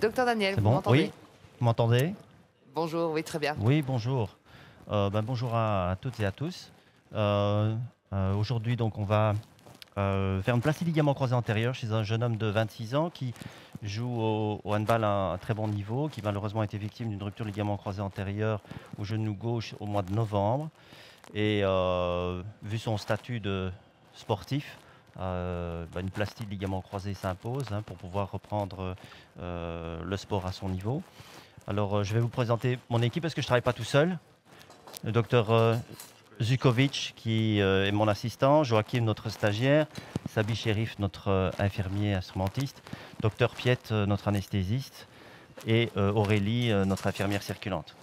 Docteur Daniel, C'est vous bon? m'entendez? Oui? Vous m'entendez? Bonjour, oui, très bien. Oui, bonjour. Bonjour à toutes et à tous. Euh, Aujourd'hui, donc, on va faire une plastie ligament croisé antérieur chez un jeune homme de 26 ans qui joue au handball à un très bon niveau, qui malheureusement a été victime d'une rupture ligament croisé antérieur au genou gauche au mois de novembre. Et vu son statut de sportif, une plastie de ligament croisé s'impose pour pouvoir reprendre le sport à son niveau. Alors, je vais vous présenter mon équipe parce que je ne travaille pas tout seul. Le docteur Zukovic, qui est mon assistant, Joachim, notre stagiaire, Sabi Sherif, notre infirmier instrumentiste, docteur Piet, notre anesthésiste, et Aurélie, notre infirmière circulante.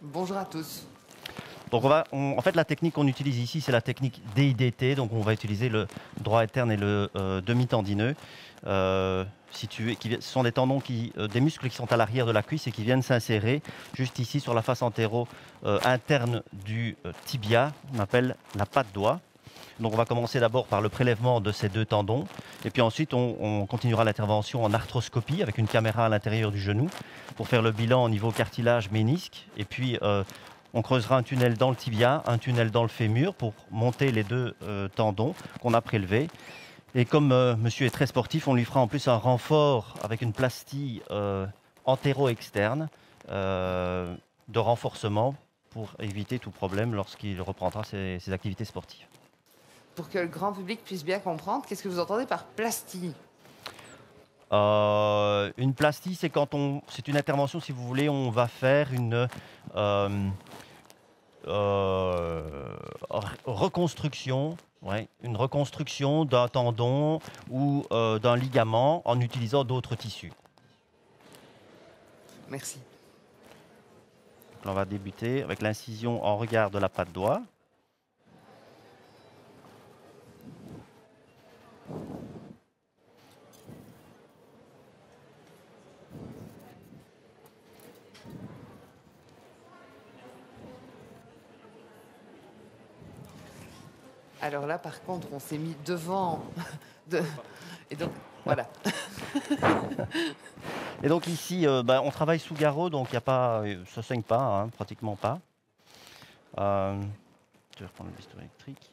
Bonjour à tous. Donc en fait, la technique qu'on utilise ici, c'est la technique DIDT. Donc on va utiliser le droit interne et le demi-tendineux. Ce sont des tendons des muscles qui sont à l'arrière de la cuisse et qui viennent s'insérer juste ici sur la face interne du tibia, on appelle la patte doigt. Donc on va commencer d'abord par le prélèvement de ces deux tendons et puis ensuite on continuera l'intervention en arthroscopie avec une caméra à l'intérieur du genou pour faire le bilan au niveau cartilage ménisque et puis on creusera un tunnel dans le tibia, un tunnel dans le fémur pour monter les deux tendons qu'on a prélevés. Et comme monsieur est très sportif, on lui fera en plus un renfort avec une plastie antéro-externe de renforcement pour éviter tout problème lorsqu'il reprendra ses activités sportives. Pour que le grand public puisse bien comprendre, qu'est-ce que vous entendez par plastie? Une plastie, c'est une intervention, si vous voulez, on va faire une reconstruction, une reconstruction d'un tendon ou d'un ligament en utilisant d'autres tissus. Merci. On va débuter avec l'incision en regard de la patte doigt. Alors là, par contre, on s'est mis devant. Et donc, voilà. Et donc ici, on travaille sous garrot, donc il y a pas, ça ne saigne pas, pratiquement pas. Je vais reprendre le bistouri électrique.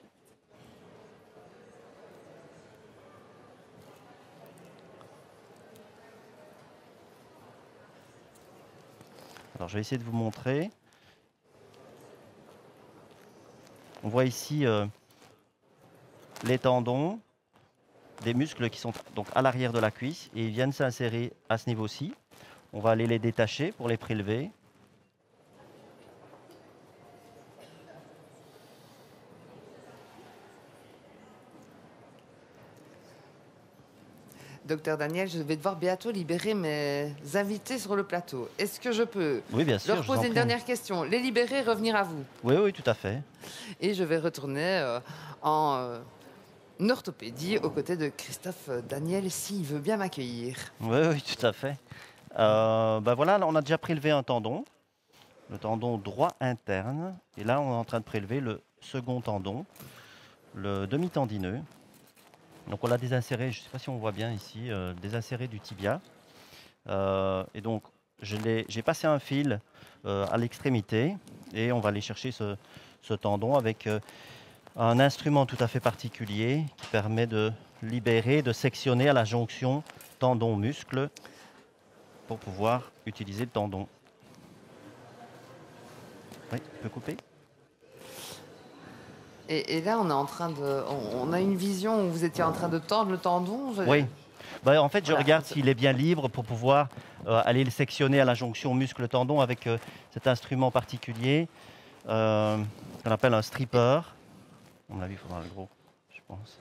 Alors je vais essayer de vous montrer. On voit ici les tendons des muscles qui sont donc à l'arrière de la cuisse et ils viennent s'insérer à ce niveau-ci. On va aller les détacher pour les prélever. Docteur Daniel, je vais devoir bientôt libérer mes invités sur le plateau. Est-ce que je peux Oui, bien sûr, leur poser une dernière question, les libérer, revenir à vous? Oui, oui, tout à fait. Et je vais retourner en orthopédie aux côtés de Christophe Daniel, s'il veut bien m'accueillir. Oui, oui, tout à fait. Voilà, on a déjà prélevé un tendon, le tendon droit interne. Et là, on est en train de prélever le second tendon, le demi-tendineux. Donc on l'a désinséré, je ne sais pas si on voit bien ici, désinséré du tibia. Et donc j'ai passé un fil à l'extrémité et on va aller chercher ce tendon avec un instrument tout à fait particulier qui permet de libérer, de sectionner à la jonction tendon-muscle pour pouvoir utiliser le tendon. Oui, tu peux couper? Et là, on est en train on a une vision où vous étiez en train de tendre le tendon. Oui. En fait, je Voilà. regarde s'il est bien libre pour pouvoir aller le sectionner à la jonction muscle-tendon avec cet instrument particulier qu'on appelle un stripper. À mon avis, il faudra le gros, je pense.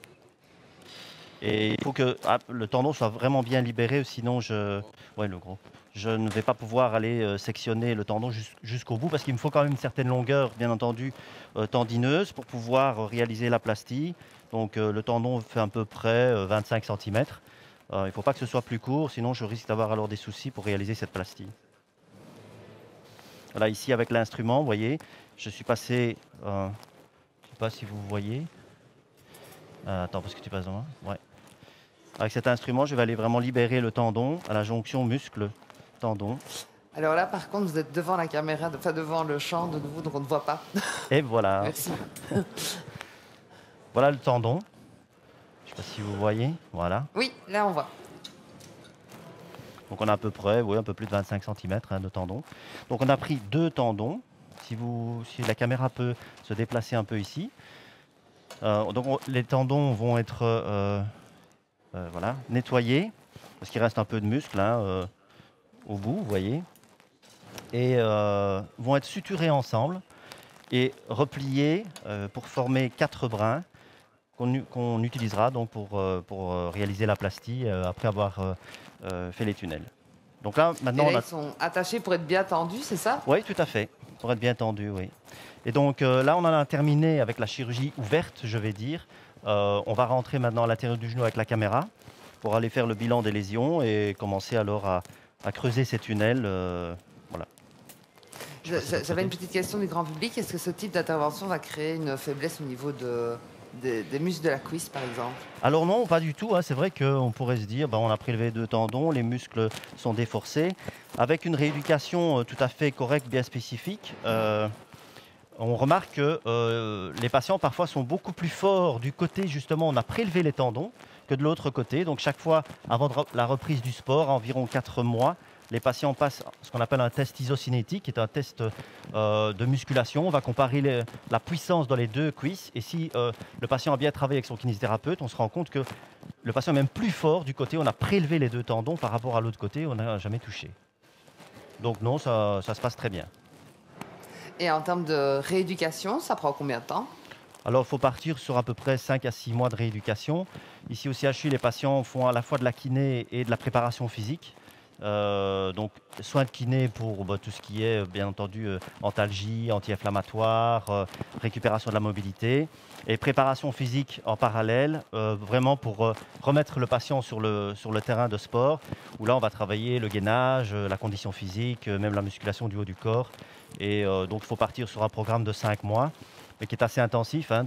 Et il faut que le tendon soit vraiment bien libéré, sinon le gros. Je ne vais pas pouvoir aller sectionner le tendon jusqu'au bout parce qu'il me faut quand même une certaine longueur, bien entendu, tendineuse pour pouvoir réaliser la plastie. Donc le tendon fait à peu près 25 cm. Il ne faut pas que ce soit plus court, sinon je risque d'avoir alors des soucis pour réaliser cette plastie. Voilà, ici avec l'instrument, vous voyez, je suis passé, je ne sais pas si vous voyez. Attends, parce que tu passes devant. Ouais. Avec cet instrument, je vais aller vraiment libérer le tendon à la jonction muscle-tendon. Alors là, par contre, vous êtes devant la caméra, enfin devant le champ de nouveau, donc on ne voit pas. Et voilà. Merci. Voilà le tendon. Je ne sais pas si vous voyez. Voilà. Oui, là on voit. Donc on a à peu près, oui, un peu plus de 25 cm de tendon. Donc on a pris 2 tendons. Si la caméra peut se déplacer un peu ici. Les tendons vont être voilà, nettoyés, parce qu'il reste un peu de muscle hein, au bout, vous voyez. Et vont être suturés ensemble et repliés pour former 4 brins qu'on utilisera donc pour réaliser la plastie après avoir fait les tunnels. Donc là, maintenant, Et là, ils sont attachés pour être bien tendus, c'est ça? Oui, tout à fait, pour être bien tendu, oui. Et donc là, on en a terminé avec la chirurgie ouverte, je vais dire. On va rentrer maintenant à l'intérieur du genou avec la caméra pour aller faire le bilan des lésions et commencer alors à creuser ces tunnels. Voilà. J'avais une petite question du grand public. Est-ce que ce type d'intervention va créer une faiblesse au niveau des muscles de la cuisse, par exemple? Alors non, pas du tout, hein. C'est vrai qu'on pourrait se dire, on a prélevé 2 tendons, les muscles sont déforcés. Avec une rééducation tout à fait correcte, bien spécifique, on remarque que les patients parfois sont beaucoup plus forts du côté, justement, on a prélevé les tendons, que de l'autre côté. Donc chaque fois, avant la reprise du sport, à environ 4 mois, les patients passent ce qu'on appelle un test isocinétique, qui est un test de musculation. On va comparer la puissance dans les 2 cuisses. Et si le patient a bien travaillé avec son kinésithérapeute, on se rend compte que le patient est même plus fort du côté où on a prélevé les 2 tendons par rapport à l'autre côté où on n'a jamais touché. Donc non, ça se passe très bien. Et en termes de rééducation, ça prend combien de temps? Alors, il faut partir sur à peu près 5 à 6 mois de rééducation. Ici au CHU, les patients font à la fois de la kiné et de la préparation physique. Donc, soins de kiné pour tout ce qui est, bien entendu, antalgie, anti-inflammatoire, récupération de la mobilité. Et préparation physique en parallèle, vraiment pour remettre le patient sur le terrain de sport, où là, on va travailler le gainage, la condition physique, même la musculation du haut du corps. Et donc, il faut partir sur un programme de 5 mois, mais qui est assez intensif, hein,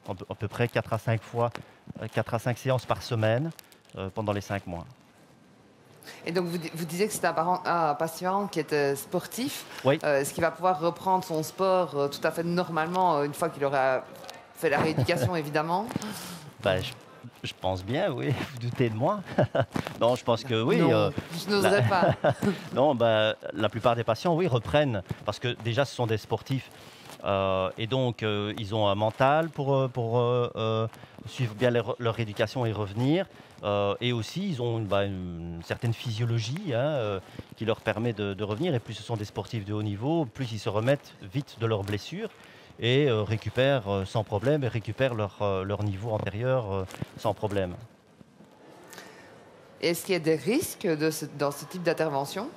à peu près 4 à 5 fois, 4 à 5 séances par semaine pendant les 5 mois. Et donc, vous disiez que c'était un patient qui était sportif. Oui. Est-ce qu'il va pouvoir reprendre son sport tout à fait normalement une fois qu'il aura fait la rééducation, évidemment? Je pense bien, oui. Vous doutez de moi? Non, je pense que oui. Non, je n'oserais pas. Non, la plupart des patients, oui, reprennent. Parce que déjà, ce sont des sportifs. Et donc, ils ont un mental pour suivre bien leur rééducation et revenir. Et aussi, ils ont une certaine physiologie hein, qui leur permet de revenir. Et plus ce sont des sportifs de haut niveau, plus ils se remettent vite de leurs blessures et récupèrent sans problème et récupèrent leur niveau antérieur sans problème. Est-ce qu'il y a des risques dans ce type d'intervention?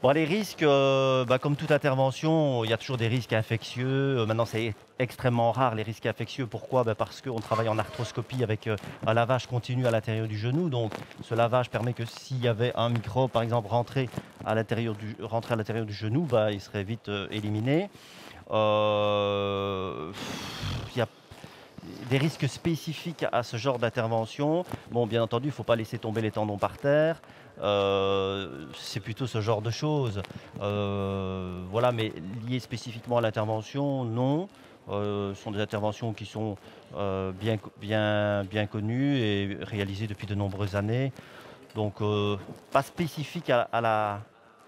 Bon, les risques, comme toute intervention, il y a toujours des risques infectieux. Maintenant, c'est extrêmement rare les risques infectieux. Pourquoi? Parce qu'on travaille en arthroscopie avec un lavage continu à l'intérieur du genou. Donc, ce lavage permet que s'il y avait un microbe, par exemple, rentré à l'intérieur du genou, il serait vite éliminé. Il y a des risques spécifiques à ce genre d'intervention. Bon, bien entendu, il ne faut pas laisser tomber les tendons par terre. C'est plutôt ce genre de choses. Voilà, mais liées spécifiquement à l'intervention, non. Ce sont des interventions qui sont bien connues et réalisées depuis de nombreuses années. Donc, pas spécifique à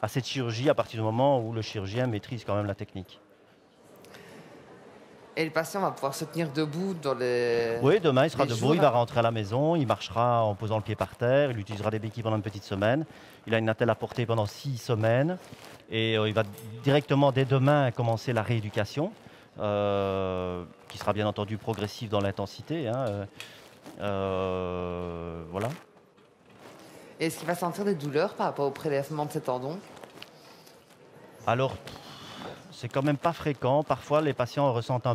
cette chirurgie à partir du moment où le chirurgien maîtrise quand même la technique. Et le patient va pouvoir se tenir debout dans les... Oui, demain, il sera debout, jours il va rentrer à la maison, il marchera en posant le pied par terre, il utilisera des béquilles pendant une petite semaine. Il a une attelle à porter pendant 6 semaines et il va directement, dès demain, commencer la rééducation, qui sera bien entendu progressive dans l'intensité. Hein, voilà. Est-ce qu'il va sentir des douleurs par rapport au prélèvement de ses tendons? Alors, c'est quand même pas fréquent. Parfois, les patients ressentent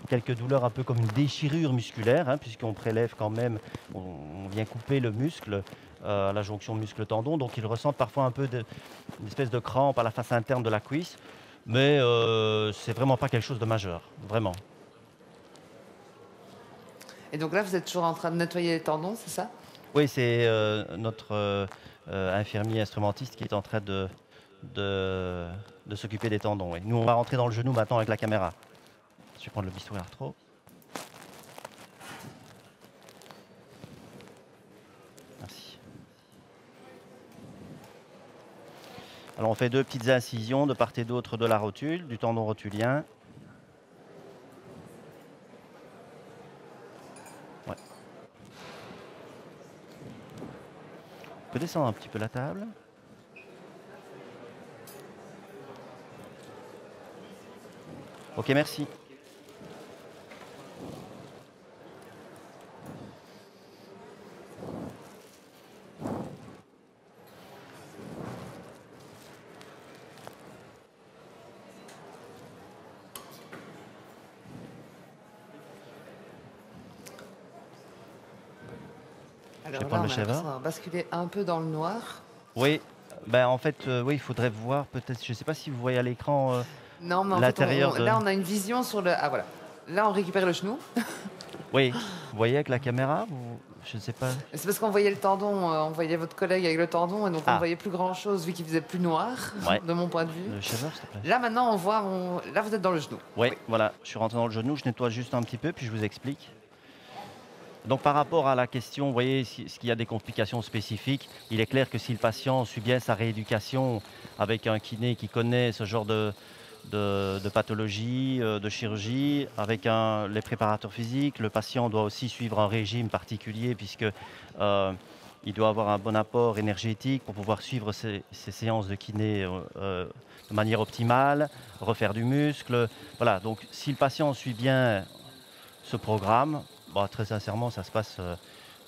quelques douleurs un peu comme une déchirure musculaire, hein, puisqu'on prélève quand même, on vient couper le muscle à la jonction muscle-tendon. Donc, ils ressentent parfois une espèce de crampe à la face interne de la cuisse. Mais c'est vraiment pas quelque chose de majeur, vraiment. Et donc là, vous êtes toujours en train de nettoyer les tendons, c'est ça? Oui, c'est notre infirmier instrumentiste qui est en train de, de s'occuper des tendons. Oui. Nous, on va rentrer dans le genou maintenant avec la caméra. Je vais prendre le bistouri arthro. Merci. Alors, on fait 2 petites incisions de part et d'autre de la rotule, du tendon rotulien. Ouais. On peut descendre un petit peu la table. Ok, merci. Alors Je vais là, prendre on le a shaver. l'impression d'avoir basculé un peu dans le noir. Oui, ben, en fait, oui, il faudrait voir peut-être, je ne sais pas si vous voyez à l'écran Non, mais en fait, l'intérieur de... là, on a une vision sur le... Ah, voilà. Là, on récupère le genou. Oui, vous voyez avec la caméra je ne sais pas. C'est parce qu'on voyait le tendon, on voyait votre collègue avec le tendon, et donc on ne Ah, voyait plus grand-chose, vu qu'il faisait plus noir, ouais, de mon point de vue. le shaver, s'il te plaît. Là, maintenant, on voit... Là, vous êtes dans le genou. Oui, Oui. voilà, je suis rentré dans le genou, je nettoie juste un petit peu, puis je vous explique. Donc par rapport à la question, vous voyez, est-ce qu'il y a des complications spécifiques? Il est clair que si le patient suit bien sa rééducation avec un kiné qui connaît ce genre de pathologie, de chirurgie, avec les préparateurs physiques, le patient doit aussi suivre un régime particulier puisque il doit avoir un bon apport énergétique pour pouvoir suivre ces séances de kiné de manière optimale, refaire du muscle. Voilà, donc si le patient suit bien ce programme, bon, très sincèrement, ça se passe,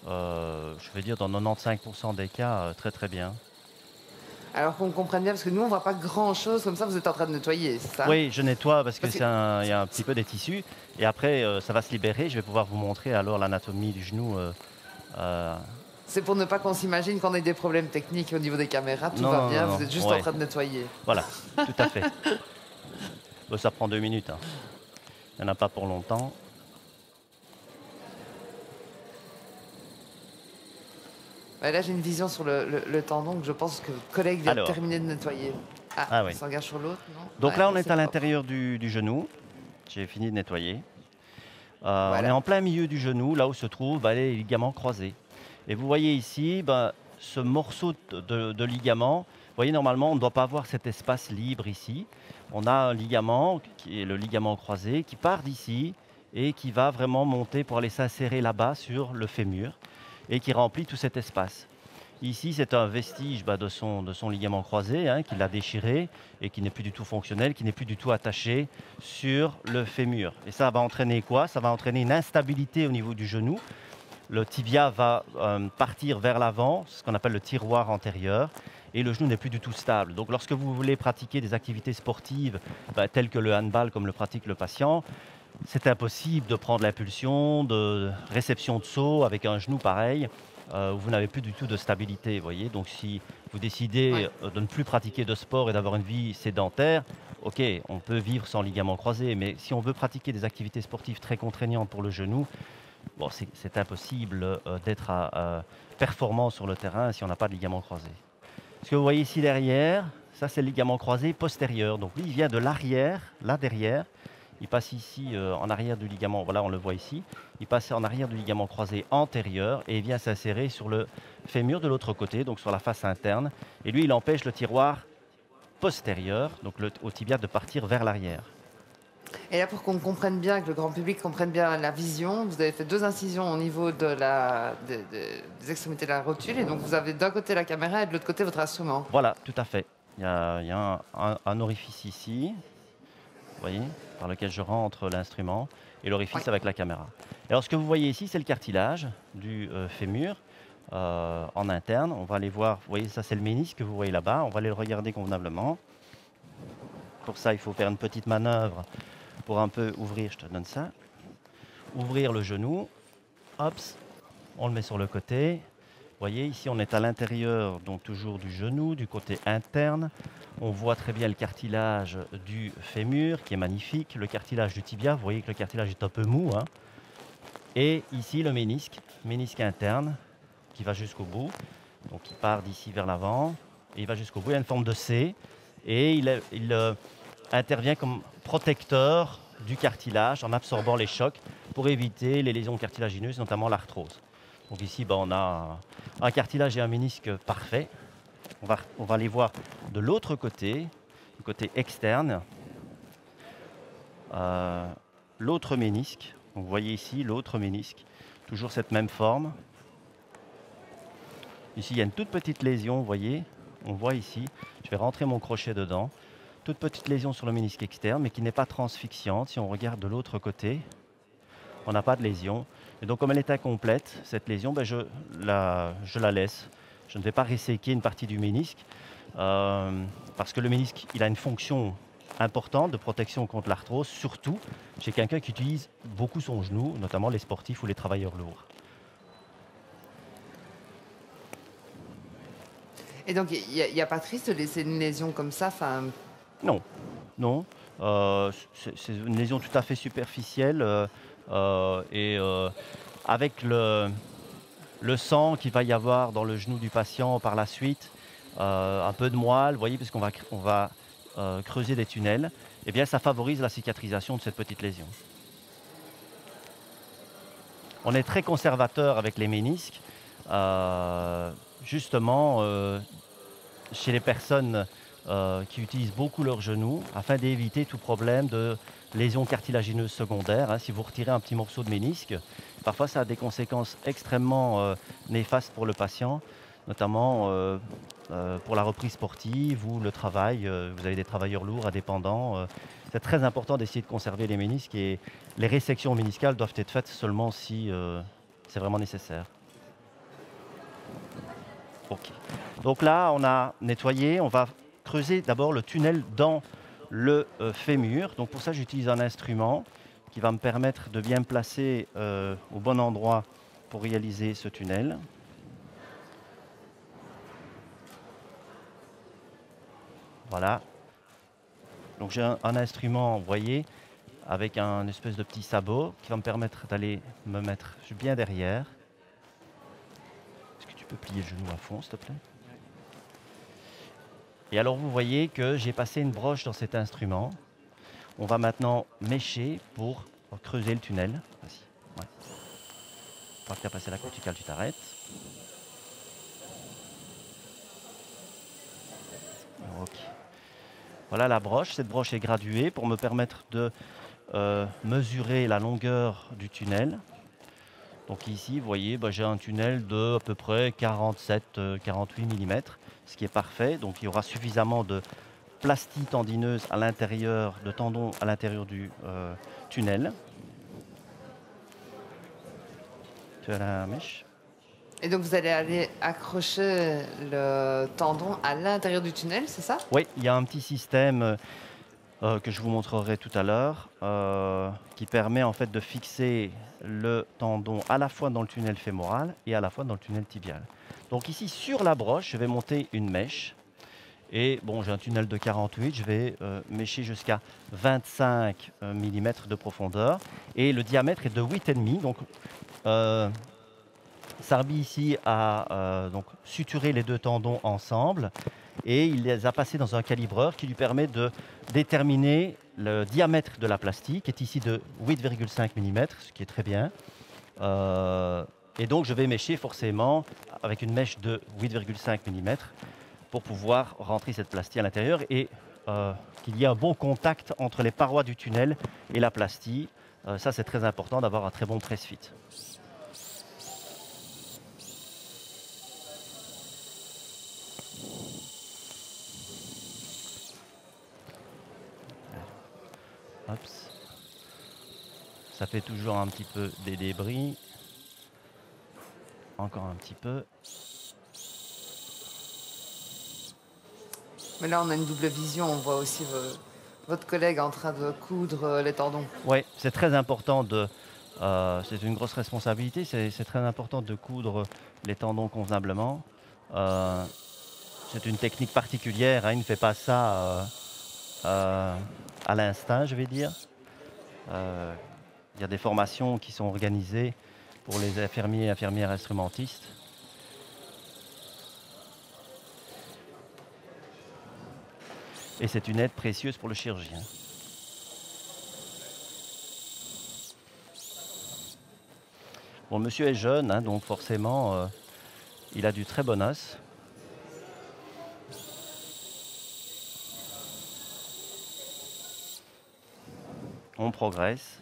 je vais dire, dans 95% des cas, très très bien. Alors qu'on comprenne bien, parce que nous, on voit pas grand-chose, comme ça, vous êtes en train de nettoyer, c'est ça? Oui, je nettoie parce que Parce que- il y a un petit peu des tissus. Et après, ça va se libérer. Je vais pouvoir vous montrer alors l'anatomie du genou. Euh, C'est pour ne pas qu'on s'imagine qu'on ait des problèmes techniques au niveau des caméras, tout Non, va non, bien, non, vous non. êtes juste en Ouais. train de nettoyer. Voilà, tout à fait. Bon, ça prend 2 minutes, hein. Il n'y en a pas pour longtemps. Ouais, là, j'ai une vision sur le tendon que je pense que le collègue vient de Alors. terminer de nettoyer. Ah, Ah on oui. s'engage sur l'autre, non? Donc Ouais, là, on est c'est à propre. l'intérieur du genou. J'ai fini de nettoyer. On est Voilà. en plein milieu du genou, là où se trouvent les ligaments croisés. Et vous voyez ici, ce morceau de ligament, vous voyez, normalement, on ne doit pas avoir cet espace libre ici. On a un ligament, qui est le ligament croisé, qui part d'ici et qui va vraiment monter pour aller s'insérer là-bas sur le fémur et qui remplit tout cet espace. Ici, c'est un vestige de son ligament croisé qu'il a déchiré et qui n'est plus du tout fonctionnel, qui n'est plus du tout attaché sur le fémur. Et ça va entraîner quoi? Ça va entraîner une instabilité au niveau du genou. Le tibia va partir vers l'avant, ce qu'on appelle le tiroir antérieur, et le genou n'est plus du tout stable. Donc lorsque vous voulez pratiquer des activités sportives telles que le handball, comme le pratique le patient, c'est impossible de prendre l'impulsion, de réception de saut avec un genou pareil, où vous n'avez plus du tout de stabilité. Voyez. Donc si vous décidez Ouais. de ne plus pratiquer de sport et d'avoir une vie sédentaire, ok, on peut vivre sans ligament croisé, mais si on veut pratiquer des activités sportives très contraignantes pour le genou, bon, c'est impossible d'être performant sur le terrain si on n'a pas de ligament croisé. Ce que vous voyez ici derrière, ça c'est le ligament croisé postérieur. Donc lui, il vient de l'arrière, là derrière. Il passe ici en arrière du ligament, voilà, on le voit ici. Il passe en arrière du ligament croisé antérieur et il vient s'insérer sur le fémur de l'autre côté, donc sur la face interne. Et lui, il empêche le tiroir postérieur, donc au tibia, de partir vers l'arrière. Et là, pour qu'on comprenne bien, que le grand public comprenne bien la vision, vous avez fait 2 incisions au niveau des extrémités de la rotule, et donc vous avez d'un côté la caméra et de l'autre côté votre instrument. Voilà, tout à fait. Il y a un orifice ici, vous voyez, par lequel je rentre l'instrument, et l'orifice Ouais. avec la caméra. Et alors ce que vous voyez ici, c'est le cartilage du fémur en interne. On va aller voir, vous voyez, ça c'est le ménisque que vous voyez là-bas. On va aller le regarder convenablement. Pour ça, il faut faire une petite manœuvre pour un peu ouvrir, je te donne ça. Ouvrir le genou, hop, on le met sur le côté. Vous voyez, ici on est à l'intérieur, donc toujours du genou, du côté interne. On voit très bien le cartilage du fémur qui est magnifique, le cartilage du tibia. Vous voyez que le cartilage est un peu mou. Et ici, le ménisque interne, qui va jusqu'au bout. Donc il part d'ici vers l'avant, et il va jusqu'au bout. Il a une forme de C, et il intervient comme protecteur du cartilage en absorbant les chocs pour éviter les lésions cartilagineuses, notamment l'arthrose. Donc ici, on a un cartilage et un ménisque parfait. On va les voir de l'autre côté, du côté externe. L'autre ménisque, donc vous voyez ici l'autre ménisque, toujours cette même forme. Ici, il y a une toute petite lésion, vous voyez, on voit ici, je vais rentrer mon crochet dedans. Toute petite lésion sur le ménisque externe, mais qui n'est pas transfixiante. Si on regarde de l'autre côté, on n'a pas de lésion. Et donc, comme elle est incomplète, cette lésion, je la laisse. Je ne vais pas resséquer une partie du ménisque, parce que le ménisque, il a une fonction importante de protection contre l'arthrose, surtout chez quelqu'un qui utilise beaucoup son genou, notamment les sportifs ou les travailleurs lourds. Et donc, il n'y a pas de risque de laisser une lésion comme ça? Non, non. C'est une lésion tout à fait superficielle. Avec le sang qu'il va y avoir dans le genou du patient par la suite, un peu de moelle, vous voyez, puisqu'on va creuser des tunnels, eh bien, ça favorise la cicatrisation de cette petite lésion. On est très conservateur avec les ménisques, justement, chez les personnes qui utilisent beaucoup leurs genoux, afin d'éviter tout problème de lésions cartilagineuses secondaires. Si vous retirez un petit morceau de ménisque, parfois ça a des conséquences extrêmement néfastes pour le patient, notamment pour la reprise sportive ou le travail. Vous avez des travailleurs lourds, indépendants. C'est très important d'essayer de conserver les ménisques, et les résections méniscales doivent être faites seulement si c'est vraiment nécessaire. Ok. Donc là, on a nettoyé, on va creuser d'abord le tunnel dans le fémur. Donc pour ça, j'utilise un instrument qui va me permettre de bien me placer au bon endroit pour réaliser ce tunnel. Voilà. Donc j'ai un instrument, vous voyez, avec un espèce de petit sabot qui va me permettre d'aller me mettre bien derrière. Est-ce que tu peux plier le genou à fond, s'il te plaît? Et alors vous voyez que j'ai passé une broche dans cet instrument. On va maintenant mècher pour creuser le tunnel. Vas-y. Ouais. Une fois que tu as passé la corticale, tu t'arrêtes. Ok. Voilà la broche. Cette broche est graduée pour me permettre de mesurer la longueur du tunnel. Donc ici, vous voyez, j'ai un tunnel de à peu près 47-48 mm, ce qui est parfait. Donc il y aura suffisamment de plastie tendineuse à l'intérieur, de tendons à l'intérieur du tunnel. Tu as la mèche? Et donc, vous allez aller accrocher le tendon à l'intérieur du tunnel, c'est ça? Oui, il y a un petit système que je vous montrerai tout à l'heure, qui permet en fait de fixer le tendon à la fois dans le tunnel fémoral et à la fois dans le tunnel tibial. Donc ici, sur la broche, je vais monter une mèche. Et bon, j'ai un tunnel de 48, je vais mècher jusqu'à 25 mm de profondeur. Et le diamètre est de 8,5. Donc, Sarbi ici a donc suturé les deux tendons ensemble, et il les a passés dans un calibreur qui lui permet de déterminer le diamètre de la plastique, qui est ici de 8,5 mm, ce qui est très bien. Et donc je vais mècher forcément avec une mèche de 8,5 mm pour pouvoir rentrer cette plastie à l'intérieur, et qu'il y ait un bon contact entre les parois du tunnel et la plastie. Ça, c'est très important d'avoir un très bon press-fit. Hops. Ça fait toujours un petit peu des débris. Encore un petit peu. Mais là, on a une double vision. On voit aussi votre collègue en train de coudre les tendons. Oui, c'est très important c'est une grosse responsabilité. C'est très important de coudre les tendons convenablement. C'est une technique particulière. Il ne fait pas ça à l'instinct, je vais dire. il y a des formations qui sont organisées pour les infirmiers et infirmières instrumentistes. Et c'est une aide précieuse pour le chirurgien. Bon, le monsieur est jeune, hein, donc forcément, il a du très bon os. On progresse.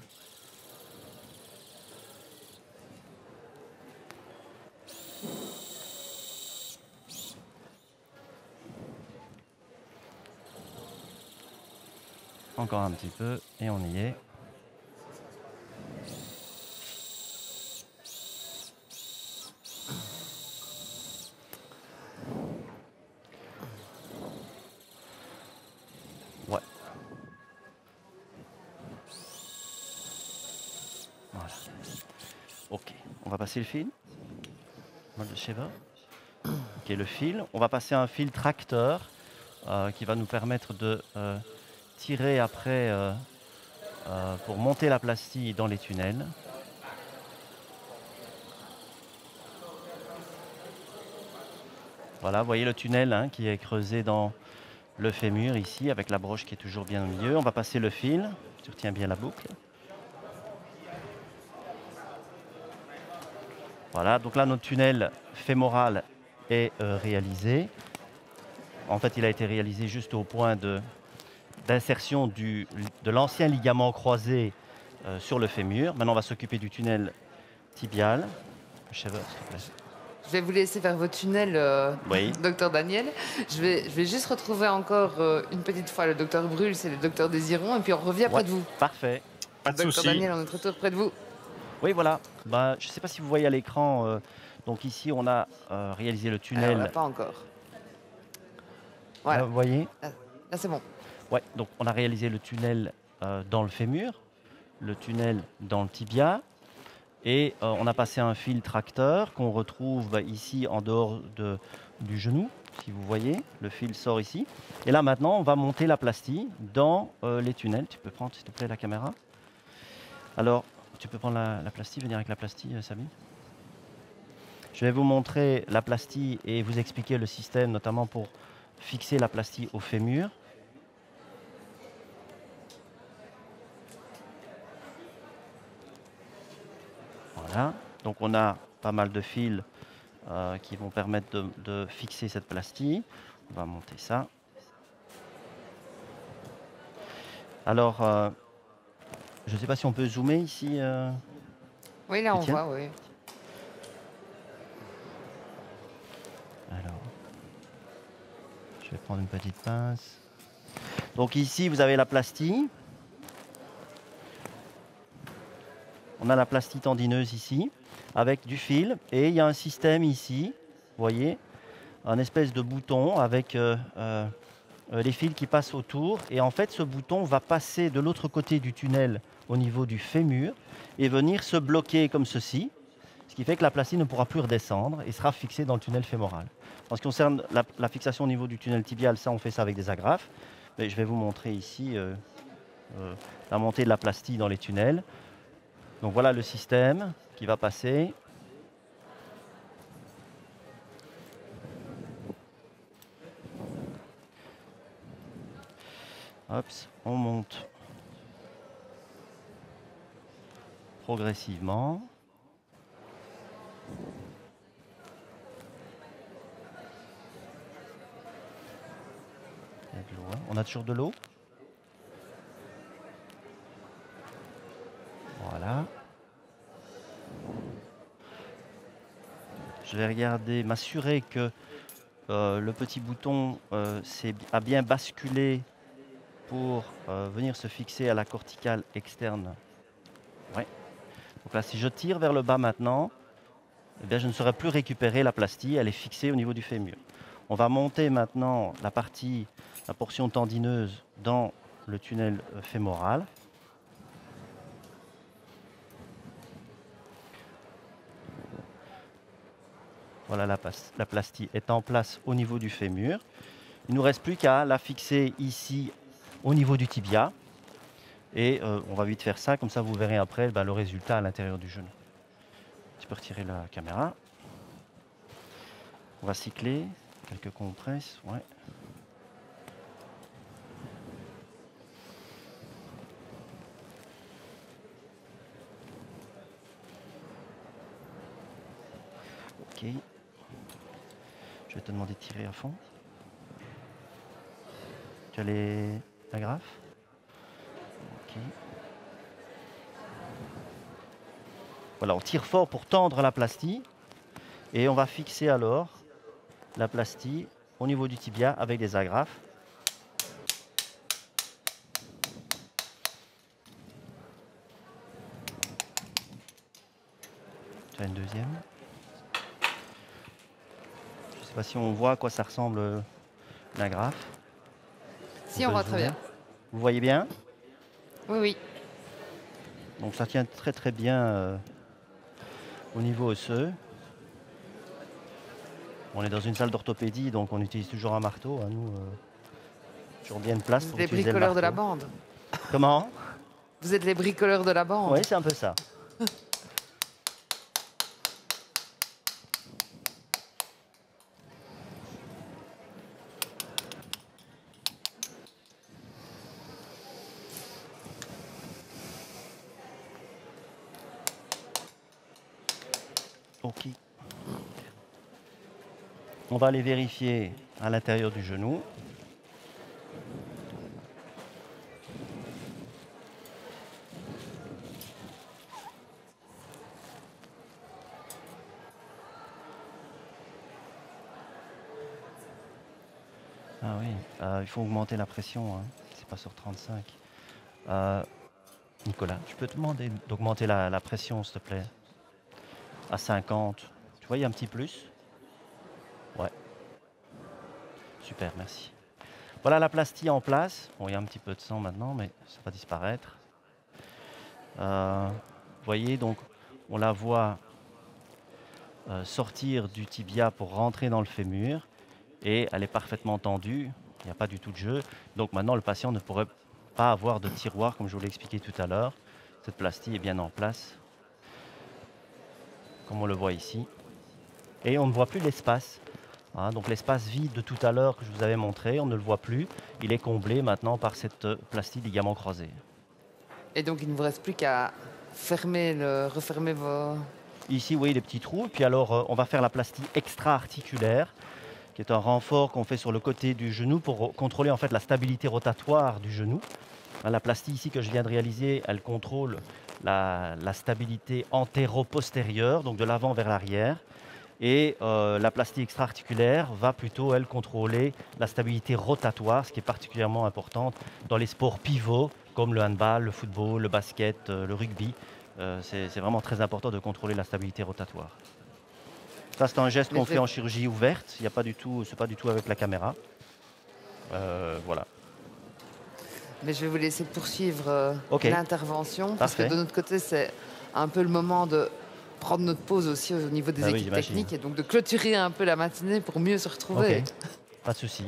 Encore un petit peu et on y est. Ouais. Voilà. Ok, on va passer le fil. Mal de schéma. Ok, le fil. On va passer un fil tracteur qui va nous permettre de tirer après pour monter la plastie dans les tunnels. Voilà, vous voyez le tunnel hein, qui est creusé dans le fémur ici, avec la broche qui est toujours bien au milieu. On va passer le fil, tu retiens bien la boucle. Voilà, donc là notre tunnel fémoral est réalisé. En fait, il a été réalisé juste au point d'insertion de l'ancien ligament croisé sur le fémur. Maintenant, on va s'occuper du tunnel tibial. Cheveux, s'il te plaît. Je vais vous laisser faire votre tunnel, Oui. docteur Daniel. Je vais juste retrouver encore une petite fois le docteur Bruls et le docteur Désiron, et puis on revient près de vous. Parfait. Pas de Docteur souci. Daniel, on est de retour près de vous. Oui, voilà. Bah, je ne sais pas si vous voyez à l'écran. Donc ici, on a réalisé le tunnel. Alors là, pas encore. Voilà. Vous voyez? Là, c'est bon. Ouais, donc on a réalisé le tunnel dans le fémur, le tunnel dans le tibia, et on a passé un fil tracteur qu'on retrouve ici en dehors du genou, si vous voyez, le fil sort ici. Et là maintenant, on va monter la plastie dans les tunnels. Tu peux prendre, s'il te plaît, la caméra. Alors, tu peux prendre la plastie, venir avec la plastie, Sabine. Je vais vous montrer la plastie et vous expliquer le système, notamment pour fixer la plastie au fémur. Voilà, donc on a pas mal de fils qui vont permettre de fixer cette plastie. On va monter ça. Alors, je ne sais pas si on peut zoomer ici. Oui, là, on Étienne. voit, oui. Alors, je vais prendre une petite pince. Donc ici, vous avez la plastie. On a la plastie tendineuse ici, avec du fil. Et il y a un système ici, vous voyez, un espèce de bouton avec les fils qui passent autour. Et en fait, ce bouton va passer de l'autre côté du tunnel au niveau du fémur et venir se bloquer comme ceci. Ce qui fait que la plastie ne pourra plus redescendre et sera fixée dans le tunnel fémoral. En ce qui concerne la fixation au niveau du tunnel tibial, ça on fait ça avec des agrafes. Mais je vais vous montrer ici la montée de la plastie dans les tunnels. Donc voilà le système qui va passer. Hop, on monte progressivement. Il y a de l'eau, hein. On a toujours de l'eau. Voilà. Je vais regarder, m'assurer que le petit bouton a bien basculé pour venir se fixer à la corticale externe. Ouais. Donc là, si je tire vers le bas maintenant, eh bien, je ne saurais plus récupérer la plastie, elle est fixée au niveau du fémur. On va monter maintenant la portion tendineuse dans le tunnel fémoral. Voilà, la plastie est en place au niveau du fémur. Il ne nous reste plus qu'à la fixer ici au niveau du tibia. Et on va vite faire ça, comme ça vous verrez après le résultat à l'intérieur du genou. Tu peux retirer la caméra. On va cycler, quelques compresses, ouais. Ok. Je vais te demander de tirer à fond. Tu as l'agrafe? Ok. Voilà, on tire fort pour tendre la plastie. Et on va fixer alors la plastie au niveau du tibia avec des agrafes. Tu as une deuxième. Je ne sais pas si on voit à quoi ça ressemble l'agrafe. Si, on voit très bien. Vous voyez bien? Oui, oui. Donc ça tient très très bien au niveau osseux. On est dans une salle d'orthopédie, donc on utilise toujours un marteau. Hein, nous, toujours bien de place pour Les utiliser le bricoleurs marteau. de la bande. Comment? Vous êtes les bricoleurs de la bande. Oui, c'est un peu ça. Ok. On va aller vérifier à l'intérieur du genou. Ah oui, il faut augmenter la pression, hein. C'est pas sur 35. Nicolas, tu peux te demander d'augmenter la pression, s'il te plaît, à 50. Tu vois, il y a un petit plus? Ouais. Super, merci. Voilà la plastie en place. Bon, il y a un petit peu de sang maintenant, mais ça va disparaître. Vous voyez, donc, on la voit sortir du tibia pour rentrer dans le fémur. Et elle est parfaitement tendue. Il n'y a pas du tout de jeu. Donc maintenant, le patient ne pourrait pas avoir de tiroir, comme je vous l'ai expliqué tout à l'heure. Cette plastie est bien en place, comme on le voit ici. Et on ne voit plus l'espace. Hein, donc l'espace vide de tout à l'heure que je vous avais montré, on ne le voit plus. Il est comblé maintenant par cette plastie ligament croisé. Et donc, il ne vous reste plus qu'à refermer vos... Ici, vous voyez les petits trous. Puis alors, on va faire la plastie extra-articulaire, qui est un renfort qu'on fait sur le côté du genou pour contrôler en fait la stabilité rotatoire du genou. La plastie ici que je viens de réaliser, elle contrôle la stabilité antéro-postérieure, donc de l'avant vers l'arrière. Et la plastie extra-articulaire va plutôt, elle, contrôler la stabilité rotatoire, ce qui est particulièrement important dans les sports pivots, comme le handball, le football, le basket, le rugby. C'est vraiment très important de contrôler la stabilité rotatoire. Ça, c'est un geste qu'on fait en chirurgie ouverte. Ce n'est pas du tout avec la caméra. Voilà. Mais je vais vous laisser poursuivre l'intervention, parce que de notre côté, c'est un peu le moment de prendre notre pause aussi au niveau des équipes techniques et donc de clôturer un peu la matinée pour mieux se retrouver. Okay. Pas de souci.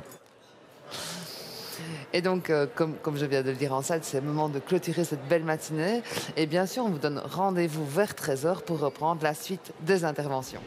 Et donc, comme je viens de le dire en salle, c'est le moment de clôturer cette belle matinée. Et bien sûr, on vous donne rendez-vous vers 13h pour reprendre la suite des interventions.